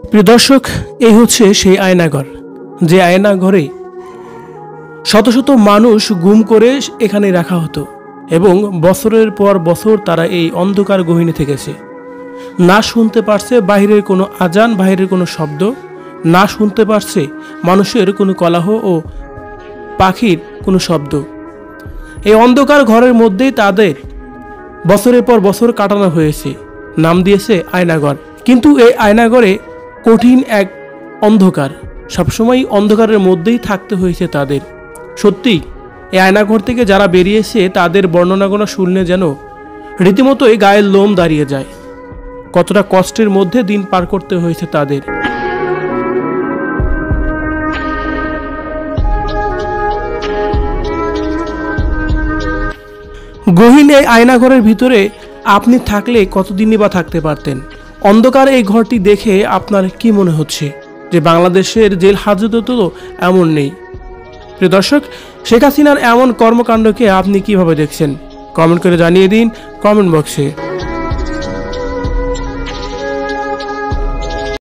প্রিয় দর্শক, এই হচ্ছে সেই আয়নাঘর, যে আয়নাঘরে শত শত মানুষ গুম করে এখানে রাখা হতো এবং বছরের পর বছর তারা এই অন্ধকার গহীনে থেকেছে। না শুনতে পারছে বাহিরের কোনো আজান, বাহিরের কোনো শব্দ, না শুনতে পারছে মানুষের কোনো কোলাহল ও পাখির কোনো শব্দ। এই অন্ধকার ঘরের মধ্যেই তাদের বছরের পর বছর কাটানো হয়েছে। নাম দিয়েছে আয়নাঘর। কিন্তু এই আয়নাঘরে কঠিন এক অন্ধকার, সবসময় অন্ধকারের মধ্যেই থাকতে হয়েছে তাদের। সত্যি এই আয়নাঘর থেকে যারা বেরিয়েছে তাদের বর্ণনাগুলো শুনলে যেন রীতিমতোই গায়ের লোম দাঁড়িয়ে যায়। কতটা কষ্টের মধ্যে দিন পার করতে হয়েছে তাদের। গহীন এই আয়নাঘরের ভিতরে আপনি থাকলে কতদিনই বা থাকতে পারতেন? অন্ধকার এই ঘরটি দেখে আপনার কি মনে হচ্ছে যে বাংলাদেশের জেল হাজতে তো এমন নেই? প্রিয় দর্শক, শেখ হাসিনার এমন কর্মকাণ্ডকে আপনি কিভাবে দেখছেন? কমেন্ট করে জানিয়ে দিন কমেন্ট বক্সে।